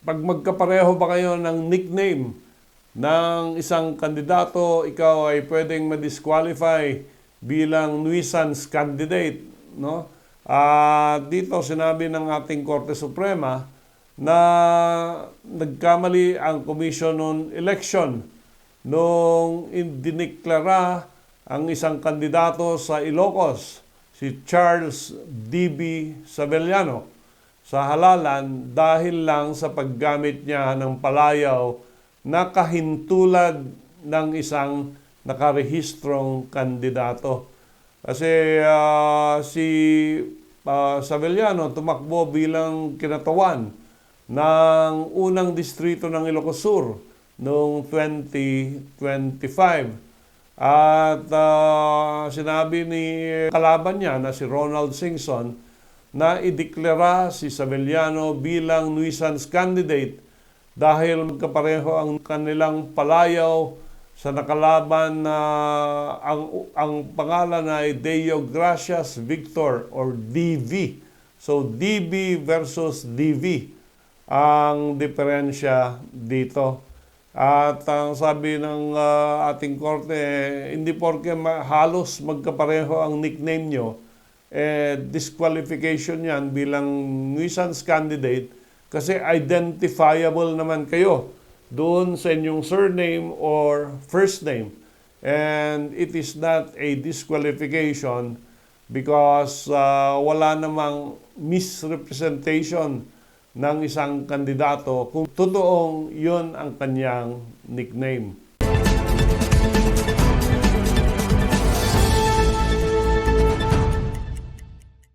pag magkapareho ba kayo ng nickname ng isang kandidato, ikaw ay pwedeng ma-disqualify bilang nuisance candidate, no? Dito sinabi ng ating Korte Suprema na nagkamali ang Commission on Election nung diniklara ang isang kandidato sa Ilocos, si Charles D.B. Sabelliano, sa halalan dahil lang sa paggamit niya ng palayaw na kahintulad ng isang nakarehistrong kandidato. Kasi si Sabelliano tumakbo bilang kinatawan ng unang distrito ng Ilocos Sur noong 2025. At sinabi ni kalaban niya na si Ronald Singson na ideklara si Sabelliano bilang nuisance candidate dahil magkapareho ang kanilang palayaw sa nakalaban na ang pangalan ay Deo Gracias Victor or DV. So DB versus DV ang diferensya dito. At ang sabi ng ating korte, hindi porke halos magkapareho ang nickname nyo, disqualification yan bilang nuisance candidate kasi identifiable naman kayo doon sa inyong surname or first name. And it is not a disqualification because wala namang misrepresentation ng isang kandidato kung totoong yun ang kanyang nickname.